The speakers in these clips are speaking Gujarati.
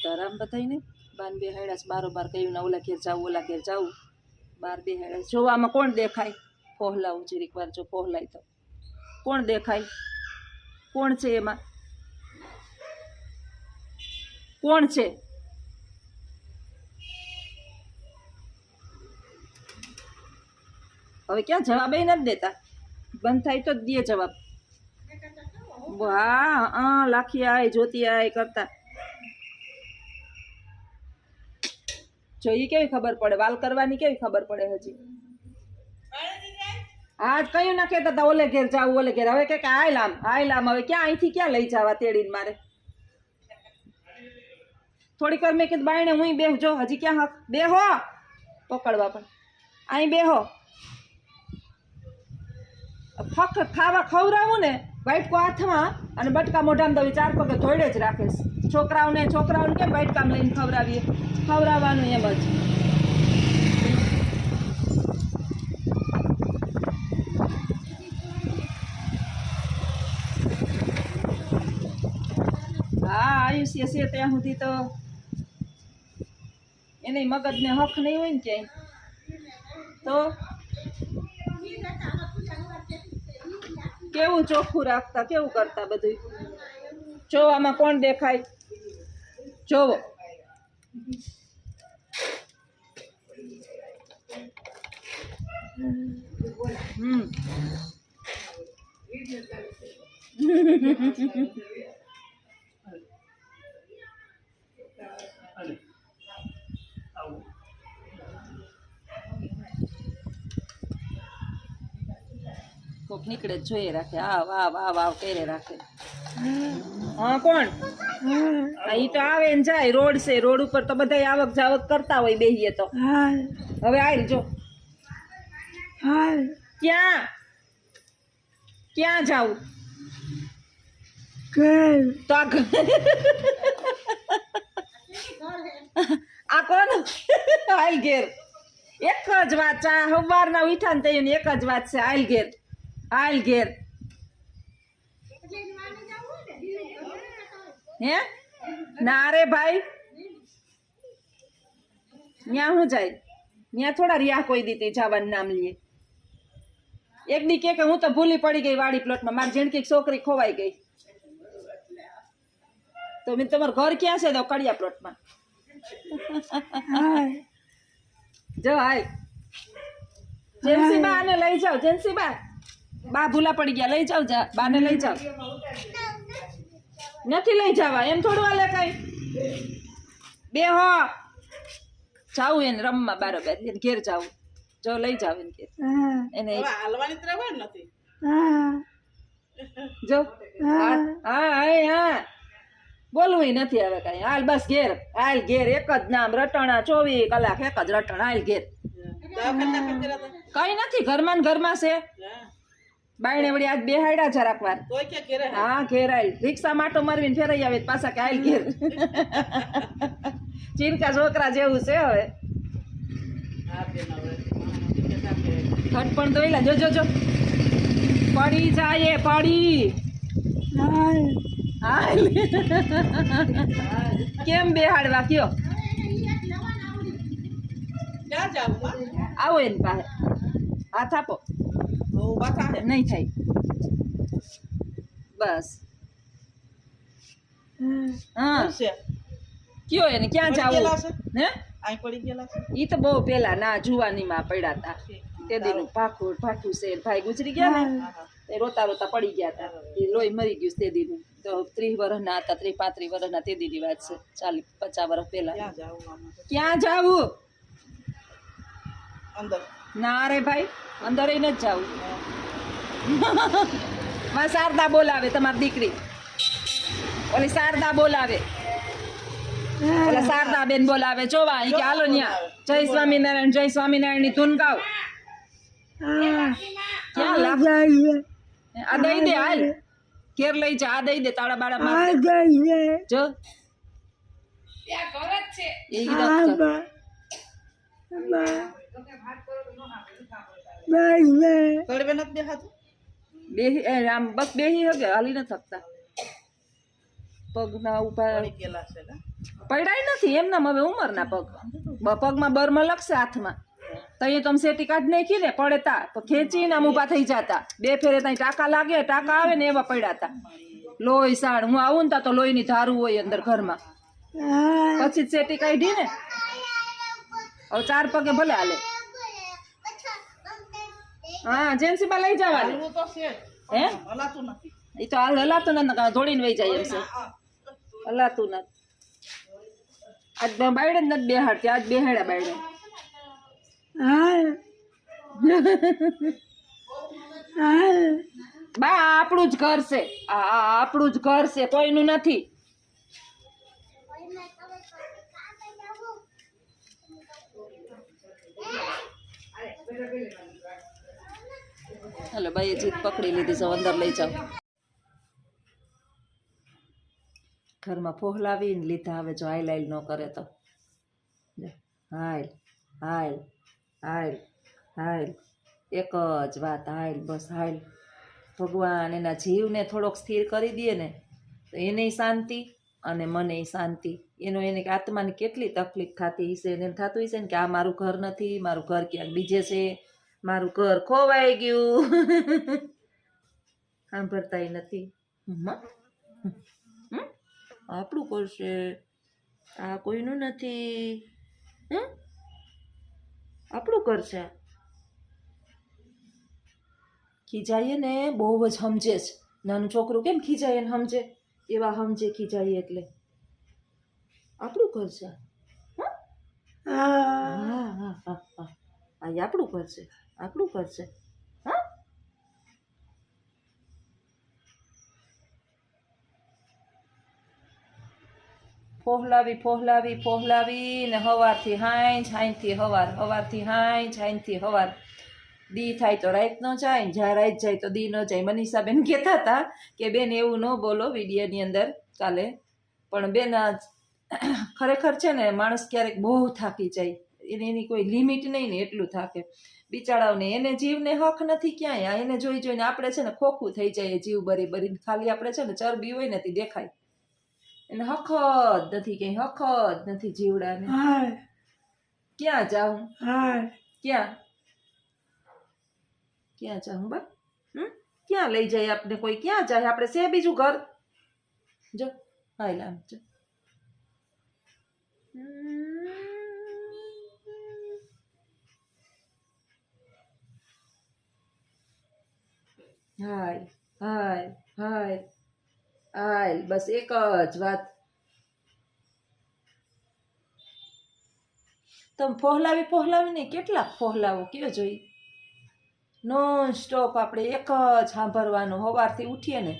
સીતારામ બધાઈને બાન બે હેડાસ બારોબાર કહ્યું ને ઓલા ઘેર જાવું બાર બે હેડાસ જોવામાં કોણ દેખાય પહોલાવું જરીક વાર જો પહોલાય તો કોણ દેખાય કોણ છે એમાં કોણ છે હવે ક્યાં જવાબ નથી દેતા બંધ થાય તો જ દે જવાબ હા લાખી આય જોતી આય કરતા જો ઈ કેવી ખબર પડે વાલ કરવાની કેવી ખબર પડે હજી આજ કયું ના કહેતા હતા ઓલે ઘેર જાવું ઓલે ઘેર હવે કે આય લામ હવે ક્યાં અહીંથી ક્યાં લઈ જવા તેડીને મારે થોડીક વાર મેં કીધું બાયણે હું બેહ જો હજી ક્યાં હક બેહો પકડવા પણ અહીં બેહો ફક્ત ખાવા ખવડાવું ને વાઇટકો હાથમાં અને બટકા મોઢામાં દવી 4 પગે ધોડે જ રાખીશ છોકરાઓને કેમ વાઇટકામ લઈને ખવડાવીએ ખવડાવવાનું એમ જ હા આયુષ્ય છે ત્યાં સુધી તો એને મગજને હક નહીં હોય ને ક્યાંય તો કેવું ચોખ્ખું રાખતા કેવું કરતા બધું જો આમાં કોણ દેખાય જોવો કોક નીકળે જોઈએ રાખે વાવ કરે રાખે હા કોણ ઈ તો આવે ને જાય રોડ છે રોડ ઉપર તો બધા આવક જાવક કરતા હોય બેહીએ તો હવે આય જો ક્યાં જાવું તો આ કોણ આયલ ઘેર એક જ વાત ચા સવારના ઉઠા ને તૈયાર એક જ વાત છે આયલ ઘેર હે ના રે ભાઈ ન્યા હું જાય ન્યા થોડા રિયા કોઈ દીધી જવાનું નામ લઈએ એક દી કે હું તો ભૂલી પડી ગઈ વાડી પ્લોટમાં મારી જણકી છોકરી ખોવાઈ ગઈ તો મેં તમારું ઘર ક્યાં છે તો કડિયા પ્લોટમાં જો હાય જેન્સી બા આને લઈ જાઓ જેન્સી બા ભૂલા પડી ગયા લઈ જાઓ જા બાને લઈ જાઓ નથી લઈ જવા એમ થોડું હાલે કઈ બે હો જાવું એને રમવા બારોબાર એને ઘેર જાવું જો લઈ જાવ એને ઘેર એને હાલવાની તરફ નથી જો હા બોલવું નથી હવે કઈ હાલ બસ ઘેર એક જ નામ રટણા 24 કલાક એક જ રટણ હાલ ઘેર કઈ નથી ઘરમાં ને ઘરમાં છે બાયણે વળી આજ બેહાડ્યા જરાક વાર હા ઘેર આવેલ રિક્ષા માટો મારવીને ફેરાઈ આવે પાછા કે આવેલ ઘેર ચીનકા છોકરા જેવું છે હવે ઘટ પણ દોયલા જો પડી જાય પડી કેમ બેહાડવા કયો આવો એની પાસે હાથ આપો નહીં થાય બસ હા કયો એને ક્યાં જાવું હે ઈ તો બહુ પેલા ના જુવાનીમાં પડ્યા હતા તે દીનું ભાઠું છે ભાઈ ગુજરી ગયા ને એ રોતા પડી ગયા હતા એ લોહી મરી ગયું તે દીનું તો 30 વર્ષના હતા 30 35 વર્ષના તે દીની વાત છે 40 50 વર્ષ પહેલા ક્યાં જાવું અંદર ના રે ભાઈ અંદર નથી જાવું માં શારદા બોલાવે તમારી દીકરી ઓલી શારદા બોલાવે ઓલા શારદા બેન બોલાવે જોવા કે હાલો ન્યા જય સ્વામિનારાયણ ની ધૂન ગાવ ક્યાં લાગ આ દઈ દે હાલ ઘેર લઈ જા આ દઈ દે તાળા બાળા માર જો ત્યાં ઘર જ છે એ બસ બેહી હગે હાલી ન થકતા પગ ના ઉભા પડાય નથી એમના હવે ઉંમરના પગ પગમાં બરમાં લગશે હાથમાં તો અહીંયા તમે સેટી કાઢી નાખી ને પડે તા તો ખેંચીને આમ ઊભા થઈ જતા બે ફેરે ત્યાં ટાંકા લાગે ટાંકા આવે ને એવા પડ્યા હતા લોહી સાણ હું આવું ને તો લોહીની ધારું હોય અંદર ઘરમાં પછી જ સેટી કાઢી ને હવે 4 પગે ભલે હાલે હા જેન્સીમાં લઈ જવા હે એ તો હાલ હલાતું નથી દોડીને વહી જાય એમ છે હલાતું નથી આજ બાયડે નથી બેહાડતી આજ બેહાડ્યા બાયડે બા આપણું જ ઘર છે આપણું જ ઘર છે કોઈનું નથી હાલો ભાઈ જીત પકડી લીધી છે અંદર લઈ જાઓ ઘરમાં ફોહલાવીને લીધા હવે જો હાઈલ હાઈલ ન કરે તો હાઈલ હાઈલ હાઈલ હાઈલ એક જ વાત હાઈલ બસ હાઈલ ભગવાન એના જીવને થોડોક સ્થિર કરી દે ને તો એને શાંતિ અને મને શાંતિ એનો એને આત્માની કેટલી તકલીફ થતી હશે એને થતું હશે ને કે આ મારું ઘર નથી મારું ઘર ક્યાંક બીજે છે મારું ઘર ખોવાઈ ગયું સાંભળતા નથી આપણું કરશે આ કોઈનું નથી આપણું કરશે ખીજાઈએ ને બહુ જ સમજે છે નાનું છોકરું કેમ ખીજાય ને સમજે એવા સમજે ખીજાઈએ એટલે આપણું કરશે હા આપણું કરશે આપણું કરશે હા ફોહલાવી ફોહલાવી ફોહલાવી ને હવારથી હાંજ હાંજથી હવાર હવારથી હાંજ હાંજથી હવાર દી થાય તો રાત ન જાય ને જ્યાં રાત જાય તો દી ન જાય મનીષાબેન કહેતા હતા કે બેન એવું ન બોલો વિડીયોની અંદર કાલે પણ બેન ખરેખર છે ને માણસ ક્યારેક બહુ થાકી જાય એની કોઈ લિમિટ નહીં ને એટલું થાકે બિચારાઓને એને જીવને હક નથી ક્યાંય એને જોઈ જોઈને આપણે છે ને ખોખું થઈ જાય જીવ બરી બરી ખાલી આપણે છે ને ચરબી હોય ને તે દેખાય એને હક જ નથી ક્યાંય હક જ નથી જીવડાને ક્યાં જાઉં ક્યાં ક્યાં જાઉં બા ક્યાં લઈ જાય આપણે કોઈ ક્યાં જાય આપણે છે બીજું ઘર જો હાલ આમ જો હાય હાય હાય હાય બસ એક જ વાત તમે ફોહલાવીને કેટલાક ફોહલાવો કયો જોઈ નોન સ્ટોપ આપણે એક જ સાંભળવાનું સવારથી ઉઠીએ ને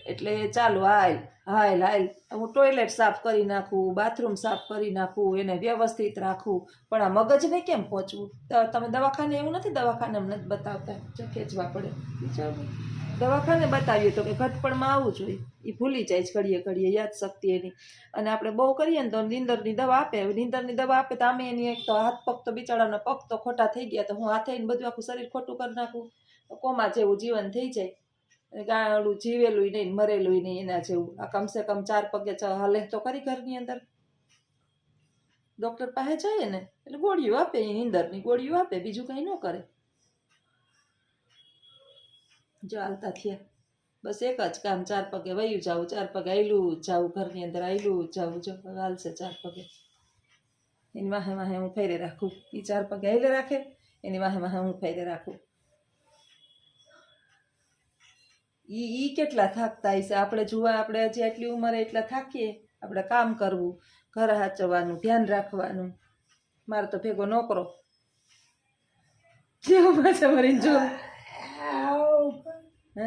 એટલે ચાલો હાલ હાલ હાલ હું ટોયલેટ સાફ કરી નાખું બાથરૂમ સાફ કરી નાખું એને વ્યવસ્થિત રાખું પણ આ મગજને કેમ પહોંચવું તમે દવાખાને એવું નથી દવાખાને નથી બતાવતા જો ખેંચવા પડે દવાખાને બતાવીએ તો કે ઘટપણમાં આવવું જોઈએ એ ભૂલી જાય છે ઘડીએ ઘડીએ યાદ શક્તિ એની અને આપણે બહુ કરીએ ને તો નીંદરની દવા આપે નીંદરની દવા આપે તો આમે એની એક તો હાથ પગ તો બિચારાના પગ તો ખોટા થઈ ગયા તો હું હાથે બધું આખું શરીર ખોટું કરી નાખું કોમા જેવું જીવન થઈ જાય ગાળું જીવેલું નહીં મરેલું નહીં એના જેવું આ કમસે કમ 4 પગે હાલે તો ખરી ઘરની અંદર ડૉક્ટર પાસે જઈએ ને એટલે ગોળીઓ આપે નીંદરની ગોળીઓ આપે બીજું કંઈ ન કરે જો હાલતા થયા બસ એક જ કામ 4 પગે વયું જાવું 4 પગે આયલું જાવું ઘરની અંદર આયલું જાવું જો હાલશે 4 પગે એની વાહે વાહે હું ફેરે રાખું એ 4 પગે આયલે રાખે એની વાહે વાહે હું ફેરે રાખું ઈ કેટલા થાકતા હશે આપણે જોવા આપણે હજી આટલી ઉંમરે એટલા થાકીએ આપણે કામ કરવું ઘર હાચવવાનું ધ્યાન રાખવાનું મારે તો ભેગો નોકરો જેવું પાછા મરીને જો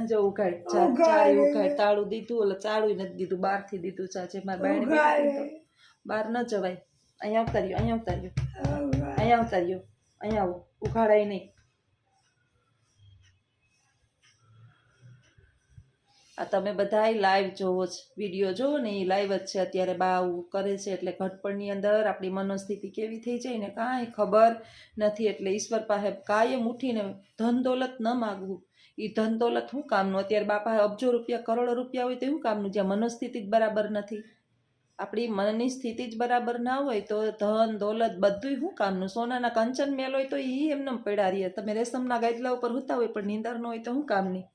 જો ઉઘાડ ચાળી ઉઘાડ તાળું દીધું એટલે ચાળું નથી દીધું બહારથી દીધું ચાચે મારા બાયણે બહાર ન જવાય અહીંયા ઉતાર્યો અહીંયા ઉતાર્યો અહીંયા ઉતાર્યો અહીંયા આવો ઉઘાડાય નહીં આ તમે બધા લાઈવ જોવો જ વિડીયો જોવો ને એ લાઈવ જ છે અત્યારે બા આવું કરે છે એટલે ઘટપણની અંદર આપણી મનોસ્થિતિ કેવી થઈ જાય ને કાંઈ ખબર નથી એટલે ઈશ્વર પાસે કાયમ ઉઠીને ધન દોલત ન માગવું એ ધન દોલત શું કામનું અત્યારે બાપા અબજો રૂપિયા કરોડો રૂપિયા હોય તો એવું કામનું જ્યાં મનોસ્થિતિ જ બરાબર નથી આપણી મનની સ્થિતિ જ બરાબર ના હોય તો ધન દોલત બધુંય શું કામનું? સોનાના કંચન મેલ હોય તો એ એમને પડ્યા રહીએ. તમે રેશમના ગાદલા ઉપર સૂતા હોય પણ નીંદર ન હોય તો શું કામની?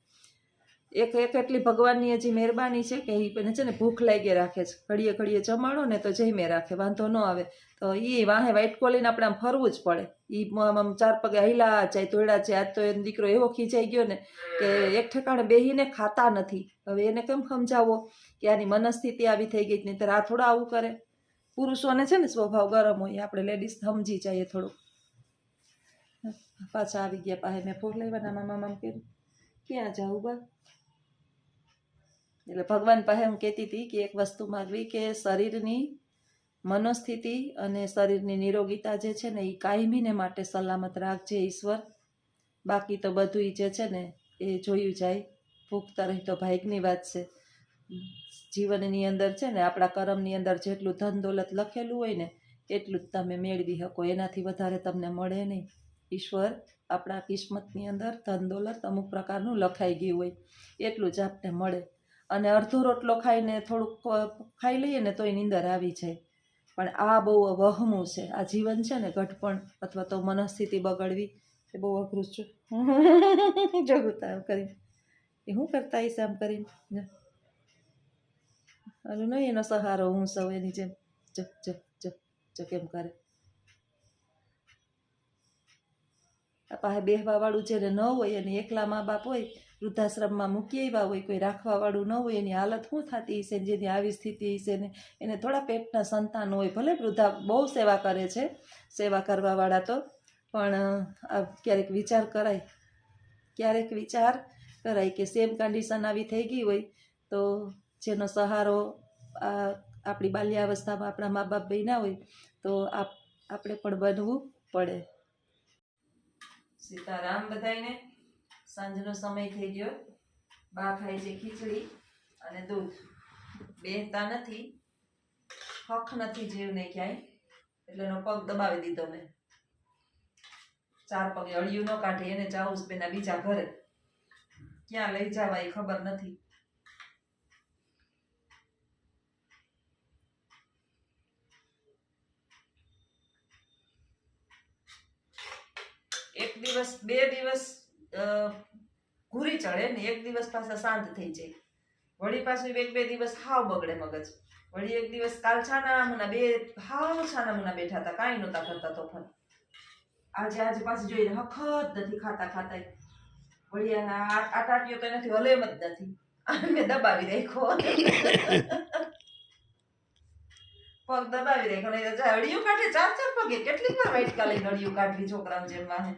એક એટલી ભગવાનની હજી મહેરબાની છે કે એને છે ને ભૂખ લાગી રાખે છે. ઘડીએ ઘડીએ જમાડો ને તો જઈમે રાખે, વાંધો ન આવે. તો એ વાહે વાઇટ કોલીને આપણે આમ ફરવું જ પડે. એ આમ 4 પગે હિલા જાય તોડા છે. આજ તો એનો દીકરો એવો ખીચાઈ ગયો ને કે એક ઠેકાણે બેહીને ખાતા નથી. હવે એને કેમ સમજાવો કે આની મનસ્થિતિ આવી થઈ ગઈ? નહીં તો આ થોડા આવું કરે. પુરુષોને છે ને સ્વભાવ ગરમ હોય, આપણે લેડીઝ સમજી જઈએ થોડુંક. પાછા આવી ગયા પાસે મેં ફોર લેવાના મામા કર્યું ક્યાં જાઉં બા? એટલે ભગવાન પાસે હું કહેતી હતી કે એક વસ્તુ માગવી કે શરીરની મનોસ્થિતિ અને શરીરની નિરોગીતા જે છે ને એ કાયમીને માટે સલામત રાખજે ઈશ્વર. બાકી તો બધું જે છે ને એ જોયું જાય. ભૂખતા રહી તો ભાગ્યની વાત છે. જીવનની અંદર છે ને આપણા કર્મની અંદર જેટલું ધન દોલત લખેલું હોય ને એટલું જ તમે મેળવી શકો, એનાથી વધારે તમને મળે નહીં. ઈશ્વર આપણા કિસ્મતની અંદર ધન દોલત અમુક પ્રકારનું લખાઈ ગયું હોય એટલું જ આપને મળે. અને અડધો રોટલો ખાઈને થોડુંક ખાઈ લઈએ ને તોય નીંદર આવી જાય. પણ આ બહુ વહમું છે. આ જીવન છે ને ઘટપણ અથવા તો મનસ્થિતિ બગડવી એ બહુ અઘરું છે. જગુતા કરીને એ શું કરતા હશે આમ કરીને? હાલું નહીં એનો સહારો હું સૌ એની જેમ જગ જગ જગ જગ એમ કરે. પાસે બેહવા વાળું જેને ન હોય અને એકલા મા બાપ હોય, વૃદ્ધાશ્રમમાં મૂકી આવ્યા હોય, કોઈ રાખવા વાળું ન હોય, એની હાલત શું થતી હશે? જેની આવી સ્થિતિ હશે ને એને થોડા પેટના સંતાન હોય, ભલે વૃદ્ધા બહુ સેવા કરે છે સેવા કરવાવાળા તો, પણ આ ક્યારેક વિચાર કરાય કે સેમ કન્ડિશન આવી થઈ ગઈ હોય તો જેનો સહારો આપણી બાલ્યાવસ્થામાં આપણા મા બાપ બન્યા હોય તો આપણે પણ બનવું પડે. સીતારામ બધાયને. સાંજનો સમય થઈ ગયો. બા ખાય છે ખીચડી અને દૂધ. બેહતા નથી, હક નથી જીવને ક્યાંય, એટલે એનો પગ દબાવી દીધો મેં. 4 પગે અળિયું ન કાઢે એને જાઉં બેના બીજા ઘરે. ક્યાં લઈ જવા એ ખબર નથી. એક દિવસ 2 દિવસ ઘૂરી ચડે ને એક દિવસ પાછા શાંત થઈ જાય. વળી પાછું 1-2 દિવસ હાવ બગડે મગજ. વળી એક દિવસ કાલ છાનામુના 2 હાવ છાનામુના બેઠા હતા, કાંઈ નહોતા કરતા તોફાન. આજે પાછું જોઈને હખત નથી ખાતા. વળી આ ટાટીઓ તો એનાથી હલે એમ જ નથી. મેં દબાવી રાખ્યો. પગ દબાવી રાખ્યો. અડિયું કાઢે 4 પગે. કેટલીક વાર વાઈટ કાલે અડિયું કાઢવી છોકરાને જેમ વાહે.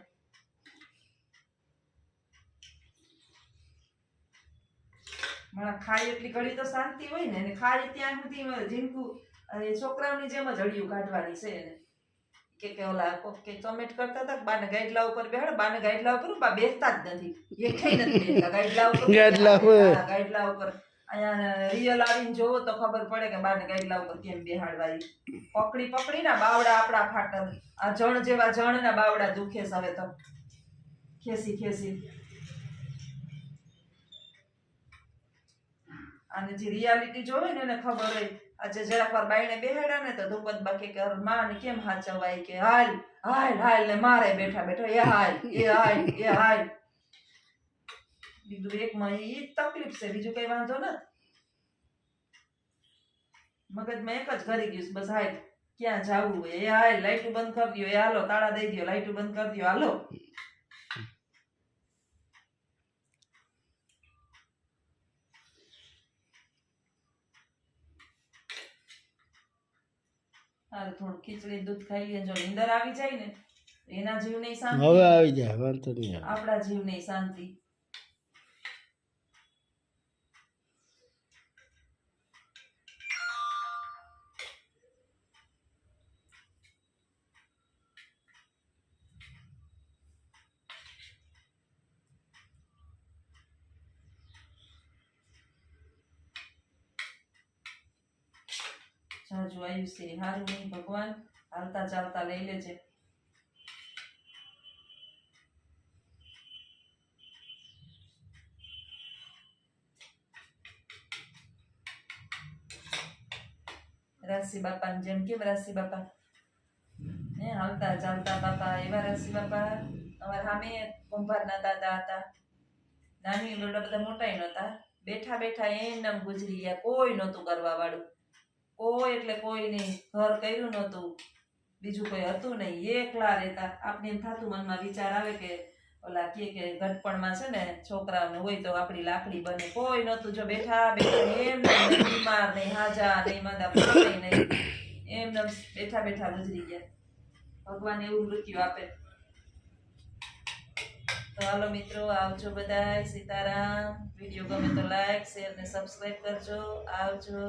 ખાય એટલી ઘડી તો શાંતિ હોય ને, ખાય ત્યાં સુધી જીનકું છોકરાઓની જેમ જ અડિયું કાઢવાની છે એને. કે ઓલા કે કમેન્ટ કરતા હતા બાને ગાઈડલા ઉપર બેહાડ, બાને ગાઈડલા ઉપર બા બેસતા જ નથી. એકેય નથી બેસતા ગાઈડલા ઉપર. અહીંયા રિયલ આવીને જોવો તો ખબર પડે કે બાને ગાઈડલા ઉપર કેમ બેહાડવા. પકડી ના બાવડા આપડા ફાટલ. આ જણ જેવા જણના બાવડા દુખે છે હવે તો. ખેસી અને જે રિયાલિટી જોવે ને એને ખબર હોય. આજે જરાક વાર બાઈને બેહાડ્યા ને તો ધુપત બાકી કે માં ને કેમ હાચવાય કે હાલ ને મારે બેઠા એ હાલ. બીજું એકમાં ઈ તકલીફ છે, બીજું કઈ વાંધો નથી. મગજમાં એક જ કરી ગયું બસ હાલ ક્યાં જાવું હોય એ હાલ, લાઈટું બંધ કરી દો એ હાલો, તાળા દઈ દો લાઈટું બંધ કરી દો હાલો. થોડું ખીચડી દૂધ ખાઈ લઈએ. જો નીંદર આવી જાય ને એના જીવ નહીં શાંતિ, હવે આવી જાય વાંધો નહીં, આપણા જીવ નહીં શાંતિ. જાજુ આયુષ્ય હારું નહીં ભગવાન, હાલતા ચાલતા લઈ લેજે. રાશિ બાપાની જેમ કેમ રાશિ બાપા હે હાલતા ચાલતા બાપા એવા રાશિ બાપા. અમારા સામે કુંભારના દાદા હતા, નાની ઉંમર બધા મોટાઈ નહોતા, બેઠા બેઠા એમ ગુજરી ગયા, કોઈ નહોતું કરવા વાળું, કોઈ એટલે કોઈ નહીં, ઘર કર્યું નહોતું, બીજું કોઈ હતું નહીં, એકલા રહેતા. આપણે એમ થતું મનમાં વિચાર આવે કે ઓલા કે ગઢપણમાં છે ને છોકરાઓને હોય તો આપણી લાકડી બને, કોઈ નહોતું. જો બેઠા બેઠા એમ બીમાર નહીં, હાજા નહીં, માદા પડે નહીં, એમ બેઠા બેઠા ગુજરી ગયા. ભગવાન એવું મૃત્યુ આપે. તો હાલો મિત્રો, આવજો બધાય. સીતારામ. વિડીયો ગમે તો લાઈક શેર ને સબસ્ક્રાઈબ કરજો. આવજો.